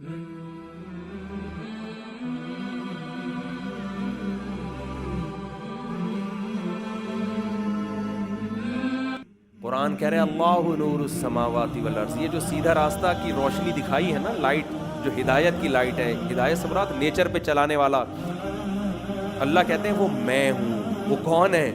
قرآن کہہ رہے ہیں اللہ نور السماوات والارض، یہ جو سیدھا راستہ کی روشنی دکھائی ہے نا، لائٹ جو ہدایت کی لائٹ ہے، ہدایت سے مراد نیچر پہ چلانے والا، اللہ کہتے ہیں وہ میں ہوں۔ وہ کون ہے؟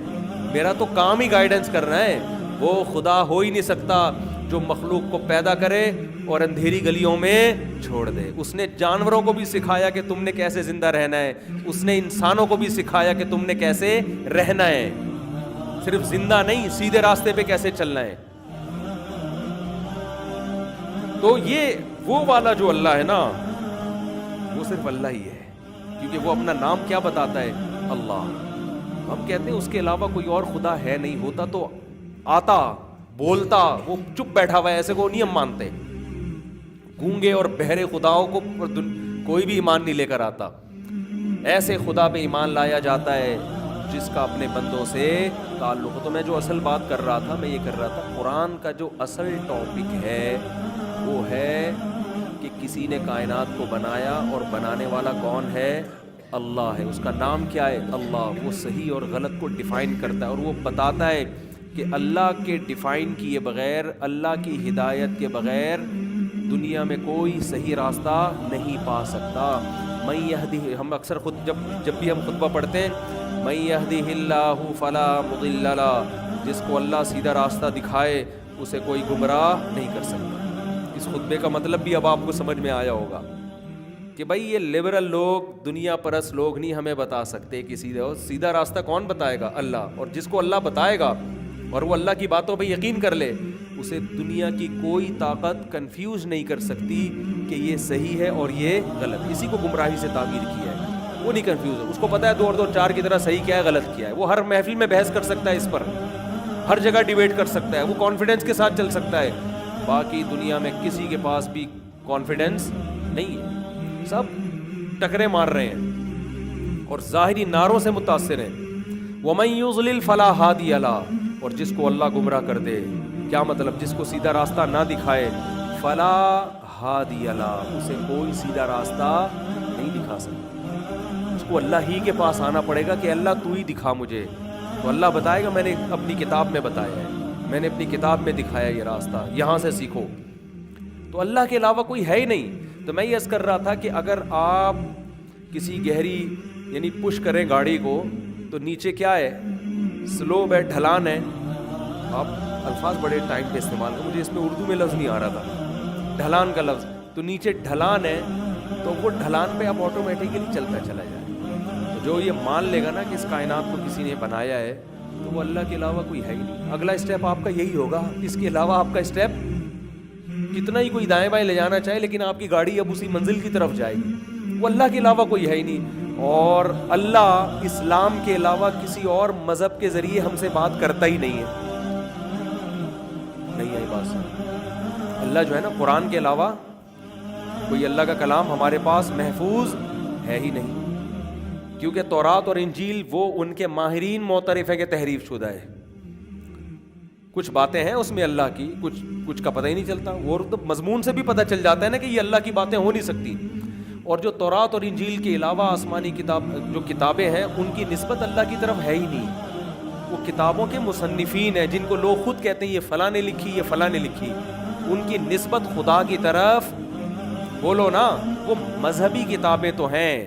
میرا تو کام ہی گائیڈنس کرنا ہے۔ وہ خدا ہو ہی نہیں سکتا جو مخلوق کو پیدا کرے اور اندھیری گلیوں میں چھوڑ دے۔ اس نے جانوروں کو بھی سکھایا کہ تم نے کیسے زندہ رہنا ہے، اس نے انسانوں کو بھی سکھایا کہ تم نے کیسے رہنا ہے، صرف زندہ نہیں، سیدھے راستے پہ کیسے چلنا ہے۔ تو یہ وہ والا جو اللہ ہے نا، وہ صرف اللہ ہی ہے، کیونکہ وہ اپنا نام کیا بتاتا ہے؟ اللہ۔ ہم کہتے ہیں اس کے علاوہ کوئی اور خدا ہے نہیں، ہوتا تو آتا، بولتا، وہ چپ بیٹھا ہوا ہے، ایسے کو نہیں ہم مانتے۔ گونگے اور بہرے خداؤں کو کوئی بھی ایمان نہیں لے کر آتا، ایسے خدا پہ ایمان لایا جاتا ہے جس کا اپنے بندوں سے تعلق ہو۔ تو میں جو اصل بات کر رہا تھا، میں یہ کر رہا تھا، قرآن کا جو اصل ٹاپک ہے وہ ہے کہ کسی نے کائنات کو بنایا اور بنانے والا کون ہے؟ اللہ ہے۔ اس کا نام کیا ہے؟ اللہ۔ وہ صحیح اور غلط کو ڈیفائن کرتا ہے، اور وہ بتاتا ہے کہ اللہ کے ڈیفائن کیے بغیر، اللہ کی ہدایت کے بغیر دنیا میں کوئی صحیح راستہ نہیں پا سکتا۔ من یہدہ، ہم اکثر خود جب بھی ہم خطبہ پڑھتے ہیں، من یہدہ اللہ فلا مضل لہ، جس کو اللہ سیدھا راستہ دکھائے اسے کوئی گمراہ نہیں کر سکتا۔ اس خطبے کا مطلب بھی اب آپ کو سمجھ میں آیا ہوگا کہ بھائی یہ لبرل لوگ، دنیا پرست لوگ نہیں ہمیں بتا سکتے کہ سیدھا راستہ کون بتائے گا؟ اللہ۔ اور جس کو اللہ بتائے گا اور وہ اللہ کی باتوں پہ یقین کر لے، اسے دنیا کی کوئی طاقت کنفیوز نہیں کر سکتی کہ یہ صحیح ہے اور یہ غلط۔ اسی کو گمراہی سے تعبیر کیا ہے، وہ نہیں کنفیوز ہے، اس کو پتہ ہے 2 اور 2 4 کی طرح صحیح کیا ہے، غلط کیا ہے۔ وہ ہر محفل میں بحث کر سکتا ہے، اس پر ہر جگہ ڈیبیٹ کر سکتا ہے، وہ کانفیڈنس کے ساتھ چل سکتا ہے۔ باقی دنیا میں کسی کے پاس بھی کانفیڈنس نہیں ہے، سب ٹکرے مار رہے ہیں اور ظاہری نعروں سے متاثر ہیں۔ وَمَن يُضْلِلْ فَلَا هَادِيَ لَهُ، اور جس کو اللہ گمراہ کر دے، کیا مطلب؟ جس کو سیدھا راستہ نہ دکھائے، فَلَا هَادِيَ لَهُ، اسے کوئی سیدھا راستہ نہیں دکھا سکتا۔ اس کو اللہ ہی کے پاس آنا پڑے گا کہ اللہ تو ہی دکھا مجھے، تو اللہ بتائے گا میں نے اپنی کتاب میں بتایا ہے، میں نے اپنی کتاب میں دکھایا یہ راستہ، یہاں سے سیکھو۔ تو اللہ کے علاوہ کوئی ہے ہی نہیں۔ تو میں یہ عرض کر رہا تھا کہ اگر آپ کسی گہری یعنی پش کریں گاڑی کو تو نیچے کیا ہے؟ سلوپ ہے، ڈھلان ہے۔ آپ الفاظ بڑے ٹائم پہ استعمال کریں، مجھے اس میں اردو میں لفظ نہیں آ رہا تھا، ڈھلان کا لفظ۔ تو نیچے ڈھلان ہے تو وہ ڈھلان پہ آپ آٹومیٹکلی چلتا چلا جائے۔ جو یہ مان لے گا نا کہ اس کائنات کو کسی نے بنایا ہے، تو وہ اللہ کے علاوہ کوئی ہے ہی نہیں۔ اگلا اسٹیپ آپ کا یہی ہوگا، اس کے علاوہ آپ کا اسٹیپ کتنا ہی کوئی دائیں بائیں لے جانا چاہے، لیکن آپ کی گاڑی اب اسی منزل کی طرف جائے گی۔ وہ اللہ کے علاوہ کوئی ہے ہی نہیں، اور اللہ اسلام کے علاوہ کسی اور مذہب کے ذریعے ہم سے بات کرتا ہی نہیں ہے۔ نہیں ہے بات۔ اللہ جو ہے نا، قرآن کے علاوہ کوئی اللہ کا کلام ہمارے پاس محفوظ ہے ہی نہیں، کیونکہ تورات اور انجیل وہ ان کے ماہرین معترف ہے کہ تحریف شدہ ہے۔ کچھ باتیں ہیں اس میں اللہ کی، کچھ کا پتہ ہی نہیں چلتا، وہ تو مضمون سے بھی پتہ چل جاتا ہے نا کہ یہ اللہ کی باتیں ہو نہیں سکتی۔ اور جو تورات اور انجیل کے علاوہ آسمانی جو کتابیں ہیں، ان کی نسبت اللہ کی طرف ہے ہی نہیں۔ وہ کتابوں کے مصنفین ہیں، جن کو لوگ خود کہتے ہیں یہ فلاں نے لکھی، یہ فلاں نے لکھی، ان کی نسبت خدا کی طرف بولو نا۔ وہ مذہبی کتابیں تو ہیں،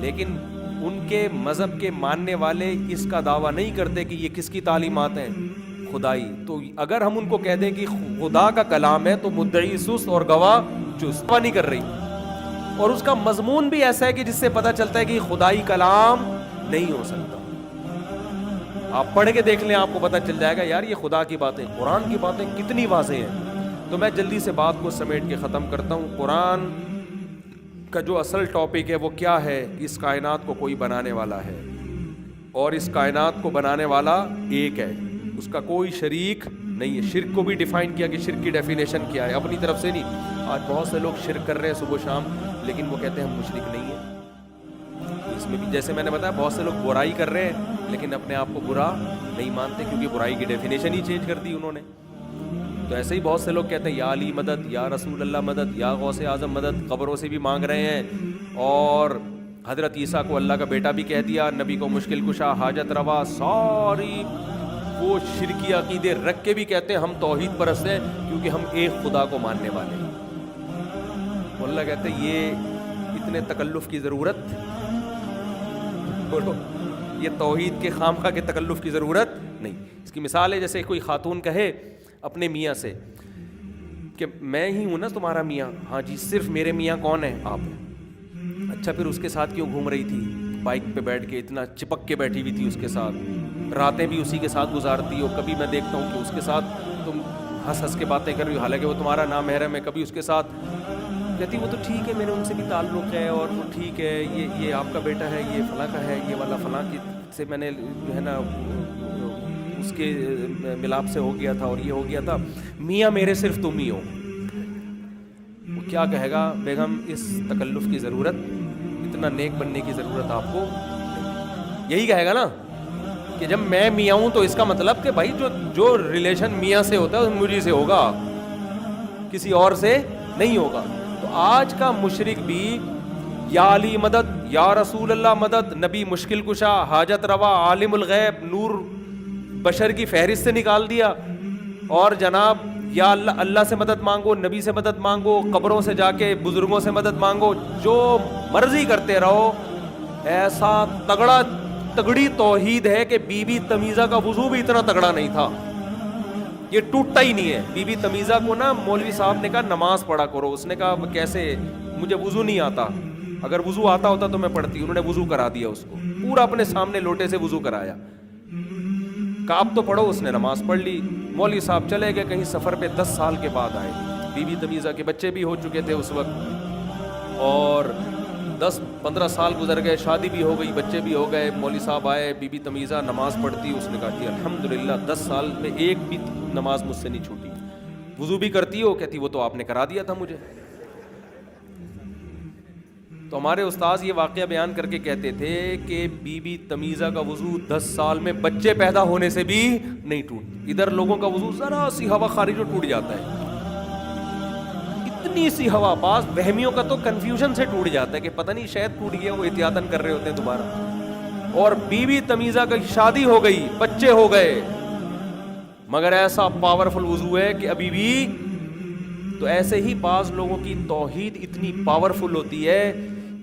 لیکن ان کے مذہب کے ماننے والے اس کا دعویٰ نہیں کرتے کہ یہ کس کی تعلیمات ہیں؟ خدائی۔ تو اگر ہم ان کو کہہ دیں کہ خدا کا کلام ہے، تو مدعی سست اور گواہ چست نہیں کر رہی، اور اس کا مضمون بھی ایسا ہے کہ جس سے پتہ چلتا ہے کہ خدائی کلام نہیں ہو سکتا۔ آپ پڑھ کے دیکھ لیں، آپ کو پتہ چل جائے گا یار یہ خدا کی باتیں، قرآن کی باتیں کتنی واضح ہیں۔ تو میں جلدی سے بات کو سمیٹ کے ختم کرتا ہوں۔ قرآن کا جو اصل ٹاپک ہے وہ کیا ہے؟ اس کائنات کو کوئی بنانے والا ہے، اور اس کائنات کو بنانے والا ایک ہے، اس کا کوئی شریک نہیں ہے۔ شرک کو بھی ڈیفائن کیا کہ شرک کی ڈیفینیشن کیا ہے، اپنی طرف سے نہیں۔ آج بہت سے لوگ شرک کر رہے ہیں صبح شام، لیکن وہ کہتے ہیں ہم مشرک نہیں ہیں۔ اس میں بھی جیسے میں نے بتایا، بہت سے لوگ برائی کر رہے ہیں لیکن اپنے آپ کو برا نہیں مانتے، کیونکہ برائی کی ڈیفینیشن ہی چینج کر دی انہوں نے۔ تو ایسے ہی بہت سے لوگ کہتے ہیں یا علی مدد، یا رسول اللہ مدد، یا غوث اعظم مدد، قبروں سے بھی مانگ رہے ہیں، اور حضرت عیسیٰ کو اللہ کا بیٹا بھی کہہ دیا، نبی کو مشکل کشا، حاجت روا، ساری وہ شرکی عقیدے رکھ کے بھی کہتے ہیں ہم توحید پرست ہیں کیونکہ ہم ایک خدا کو ماننے والے ہیں۔ اللہ کہتے ہیں یہ اتنے تکلف کی ضرورت، بولو یہ توحید کے خامخواہ کے تکلف کی ضرورت نہیں۔ اس کی مثال ہے جیسے کوئی خاتون کہے اپنے میاں سے کہ میں ہی ہوں نا تمہارا میاں، ہاں جی صرف میرے میاں کون ہیں؟ آپ۔ اچھا پھر اس کے ساتھ کیوں گھوم رہی تھی بائک پہ بیٹھ کے، اتنا چپک کے بیٹھی ہوئی تھی اس کے ساتھ، راتیں بھی اسی کے ساتھ گزارتی ہو، کبھی میں دیکھتا ہوں کہ اس کے ساتھ تم ہنس ہنس کے باتیں کر رہی ہو حالانکہ وہ تمہارا نامحرم ہے، کبھی اس کے ساتھ کہتی وہ تو ٹھیک ہے میرے ان سے بھی تعلق ہے اور وہ ٹھیک ہے، یہ آپ کا بیٹا ہے، یہ فلاں کا ہے، یہ والا فلاں کی سے میں نے جو ہے نا اس کے ملاپ سے ہو گیا تھا اور یہ ہو گیا تھا، میاں میرے صرف تم ہی ہو۔ وہ کیا کہے گا بیگم اس تکلف کی ضرورت، اتنا نیک بننے کی ضرورت آپ کو، یہی کہے گا نا کہ جب میں میاں ہوں تو اس کا مطلب کہ بھائی جو ریلیشن میاں سے ہوتا ہے مجھے سے ہوگا، کسی اور سے نہیں ہوگا۔ تو آج کا مشرک بھی یا علی مدد، یا رسول اللہ مدد، نبی مشکل کشا، حاجت روا، عالم الغیب، نور بشر کی فہرست سے نکال دیا، اور جناب یا اللہ سے مدد مانگو، نبی سے مدد مانگو، قبروں سے جا کے بزرگوں سے مدد مانگو، جو مرضی کرتے رہو۔ ایسا تگڑی توحید ہے کہ بی بی تمیزہ کا وضو بھی اتنا تگڑا نہیں تھا، یہ ٹوٹتا ہی نہیں ہے۔ بی بی تمیزہ کو نا مولوی صاحب نے کہا نماز پڑھا کرو، اس نے کہا کیسے، مجھے وضو نہیں آتا، اگر وضو آتا ہوتا تو میں پڑھتی۔ انہوں نے وضو کرا دیا اس کو، پورا اپنے سامنے لوٹے سے وضو کرایا، کہا اب تو پڑھو، اس نے نماز پڑھ لی۔ مولوی صاحب چلے گئے کہیں سفر پہ، 10 سال کے بعد آئے، بی بی تمیزہ کے بچے بھی ہو چکے تھے اس وقت، اور 10-15 سال گزر گئے، شادی بھی ہو گئی، بچے بھی ہو گئے۔ مولوی صاحب آئے، بی بی تمیزہ نماز پڑھتی، اس نے کہا کہ الحمدللہ 10 سال میں ایک بھی نماز مجھ سے نہیں چھوٹی، وضو بھی کرتی ہو؟ کہتی وہ تو آپ نے کرا دیا تھا مجھے۔ تو ہمارے استاذ یہ واقعہ بیان کر کے کہتے تھے کہ بی بی تمیزہ کا وضو 10 سال میں بچے پیدا ہونے سے بھی نہیں ٹوٹ، ادھر لوگوں کا وضو ذرا سی ہوا خارج ہو ٹوٹ جاتا ہے، اتنی سی ہوا، بعض وہمیوں کا تو کنفیوژن سے ٹوٹ جاتا ہے کہ پتہ نہیں شاید ٹوٹ گیا، وہ احتیاطاً کر رہے ہوتے ہیں دوبارہ۔ اور بی بی تمیزہ کی شادی ہو گئی، بچے ہو گئے، مگر ایسا پاورفل وضو ہے کہ ابھی بھی۔ تو ایسے ہی بعض لوگوں کی توحید اتنی پاورفل ہوتی ہے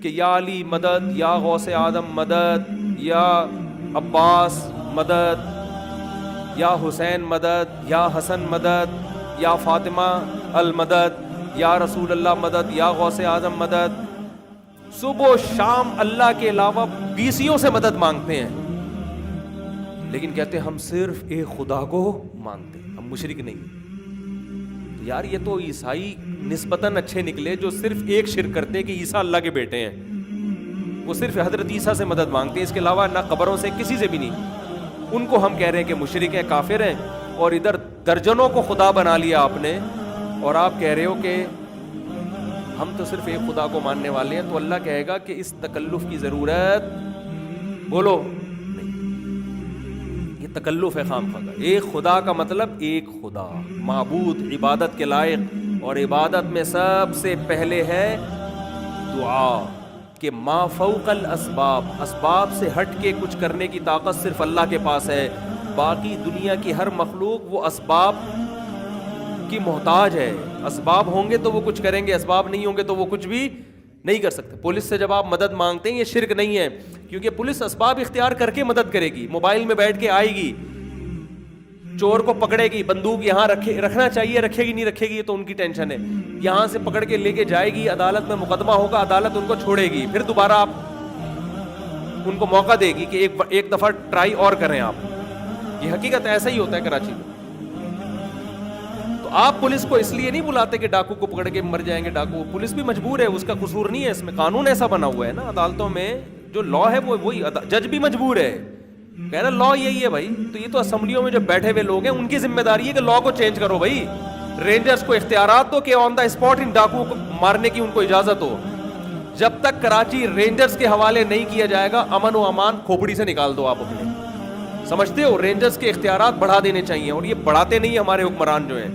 کہ یا علی مدد، یا غوث اعظم مدد، یا عباس مدد، یا حسین مدد، یا حسن مدد، یا فاطمہ المدد، یا رسول اللہ مدد، یا غوث اعظم مدد، صبح و شام اللہ کے علاوہ بیسیوں سے مدد مانگتے ہیں، لیکن کہتے ہیں ہم صرف ایک خدا کو مانتے ہیں، ہم مشرک نہیں۔ تو یار یہ تو عیسائی نسبتاً اچھے نکلے جو صرف ایک شرک کرتے ہیں کہ عیسیٰ اللہ کے بیٹے ہیں، وہ صرف حضرت عیسیٰ سے مدد مانگتے ہیں، اس کے علاوہ نہ قبروں سے کسی سے بھی نہیں۔ ان کو ہم کہہ رہے ہیں کہ مشرک ہیں، کافر ہیں، اور ادھر درجنوں کو خدا بنا لیا آپ نے، اور آپ کہہ رہے ہو کہ ہم تو صرف ایک خدا کو ماننے والے ہیں۔ تو اللہ کہے گا کہ اس تکلف کی ضرورت، بولو نہیں، یہ تکلف ہے خامخواہ کا۔ ایک خدا کا مطلب ایک خدا، معبود، عبادت کے لائق، اور عبادت میں سب سے پہلے ہے دعا، کہ ما فوق الاسباب، اسباب سے ہٹ کے کچھ کرنے کی طاقت صرف اللہ کے پاس ہے۔ باقی دنیا کی ہر مخلوق وہ اسباب کی محتاج ہے، اسباب ہوں گے تو وہ کچھ کریں گے، اسباب نہیں ہوں گے تو وہ کچھ بھی نہیں کر سکتے۔ پولیس سے جب آپ مدد مانگتے ہیں یہ شرک نہیں ہے، کیونکہ پولیس اسباب اختیار کر کے مدد کرے گی، موبائل میں بیٹھ کے آئے گی، چور کو پکڑے گی، بندوق یہاں رکھنا چاہیے، رکھے گی نہیں رکھے گی یہ تو ان کی ٹینشن ہے، یہاں سے پکڑ کے لے کے جائے گی، عدالت میں مقدمہ ہوگا، عدالت ان کو چھوڑے گی، پھر دوبارہ آپ ان کو موقع دے گی کہ ایک دفعہ ٹرائی اور کریں آپ۔ یہ حقیقت ایسا ہی ہوتا ہے کراچی میں۔ تو آپ پولیس کو اس لیے نہیں بلاتے کہ ڈاکو کو پکڑ کے مر جائیں گے ڈاکو، پولیس بھی مجبور ہے، اس کا قصور نہیں ہے، اس میں قانون ایسا بنا ہوا ہے نا عدالتوں میں، جو لا ہے وہی، جج بھی مجبور ہے، کہہ رہا لا یہی ہے بھائی۔ تو یہ تو اسمبلیوں میں جو بیٹھے ہوئے لوگ ہیں ان کی ذمہ داری ہے کہ لا کو چینج کرو بھائی، رینجرز کو اختیارات دو کہ آن دا اسپاٹ ان ڈاکو کو مارنے کی ان کو اجازت ہو۔ جب تک کراچی رینجرز کے حوالے نہیں کیا جائے گا، امن و امان کھوپڑی سے نکال دو آپ اپنے، سمجھتے ہو؟ رینجرز کے اختیارات بڑھا دینے چاہیے، اور یہ بڑھاتے نہیں ہمارے حکمران جو ہیں۔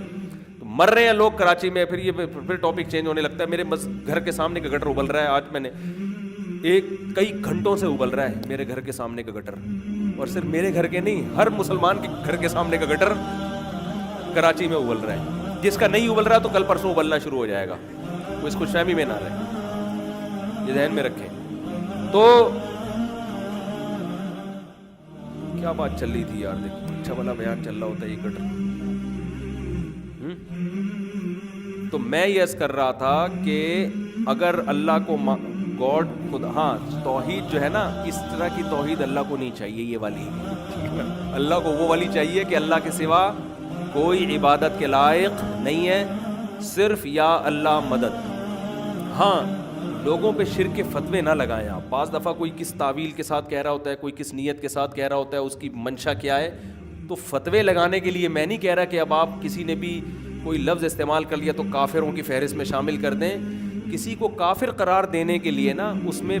مر رہے ہیں لوگ کراچی میں. پھر ٹاپک چینج ہونے لگتا ہے. میرے گھر کے سامنے کا گٹر ابل رہا ہے. آج میں نے کئی گھنٹوں سے ابل رہا ہے میرے گھر کے سامنے کا گٹر, اور صرف میرے گھر کے نہیں, ہر مسلمان کے گھر کے سامنے کا گٹر کراچی میں ابل رہا ہے. جس کا نہیں ابل رہا تو کل پرسوں ابلنا شروع ہو جائے گا. وہ اس خوش فہمی میں نہ رہے, یہ ذہن میں رکھیں. تو کیا بات چل رہی تھی یار, دیکھو اچھا والا بیان چل رہا ہوتا ہے یہ گٹر. تو میں یہ عرض کر رہا تھا کہ اگر اللہ کو گاڈ خدا, ہاں توحید جو ہے نا, اس طرح کی توحید اللہ کو نہیں چاہیے, یہ والی. اللہ کو وہ والی چاہیے کہ اللہ کے سوا کوئی عبادت کے لائق نہیں ہے, صرف یا اللہ مدد. ہاں لوگوں پہ شرک کے فتوے نہ لگائیں آپ. بعض دفعہ کوئی کس تعویل کے ساتھ کہہ رہا ہوتا ہے, کوئی کس نیت کے ساتھ کہہ رہا ہوتا ہے, اس کی منشا کیا ہے. تو فتوے لگانے کے لیے میں نہیں کہہ رہا کہ اب آپ کسی نے بھی کوئی لفظ استعمال کر لیا تو کافروں کی فہرست میں شامل کر دیں. کسی کو کافر قرار دینے کے لیے نا, اس میں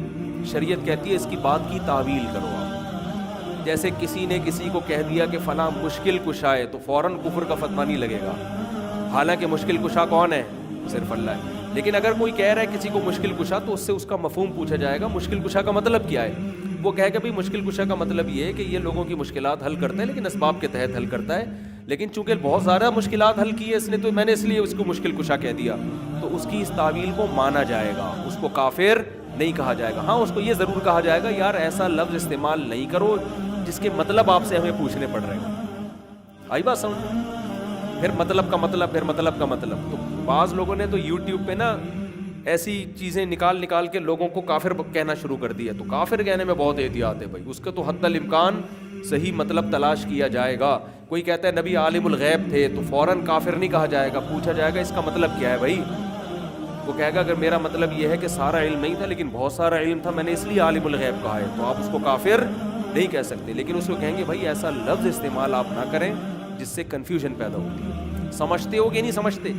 شریعت کہتی ہے اس کی بات کی تعویل کرو آپ. جیسے کسی نے کسی کو کہہ دیا کہ فلاں مشکل کشا ہے, تو فوراً کفر کا فتویٰ نہیں لگے گا, حالانکہ مشکل کشا کون ہے؟ صرف اللہ ہے. لیکن اگر کوئی کہہ رہا ہے کسی کو مشکل کشا, تو اس سے اس کا مفہوم پوچھا جائے گا, مشکل کشا کا مطلب کیا ہے؟ وہ کہے گا بھائی مشکل کشا کا مطلب یہ ہے کہ یہ لوگوں کی مشکلات حل کرتا ہے, لیکن اسباب کے تحت حل کرتا ہے. لیکن چونکہ بہت زیادہ مشکلات حل کی ہے اس نے, تو میں نے اس لیے اس کو مشکل کشا کہہ دیا. تو اس کی اس تعویل کو مانا جائے گا, اس کو کافر نہیں کہا جائے گا. ہاں اس کو یہ ضرور کہا جائے گا یار ایسا لفظ استعمال نہیں کرو جس کے مطلب آپ سے ہمیں پوچھنے پڑ رہے ہیں. آئی بات سمجھ؟ پھر مطلب کا مطلب, پھر مطلب کا مطلب. تو بعض لوگوں نے تو یوٹیوب پہ نا ایسی چیزیں نکال کے لوگوں کو کافر کہنا شروع کر دیا. تو کافر کہنے میں بہت احتیاط ہے بھائی, اس کا تو حد الامکان صحیح مطلب تلاش کیا جائے گا. کوئی کہتا ہے نبی عالم الغیب تھے, تو فوراً کافر نہیں کہا جائے گا, پوچھا جائے گا اس کا مطلب کیا ہے بھائی. وہ کہے گا اگر میرا مطلب یہ ہے کہ سارا علم نہیں تھا لیکن بہت سارا علم تھا, میں نے اس لیے عالم الغیب کہا ہے, تو آپ اس کو کافر نہیں کہہ سکتے. لیکن اس کو کہیں گے بھائی ایسا لفظ استعمال آپ نہ کریں جس سے کنفیوژن پیدا ہوتی ہے. سمجھتے ہو کہ نہیں سمجھتے؟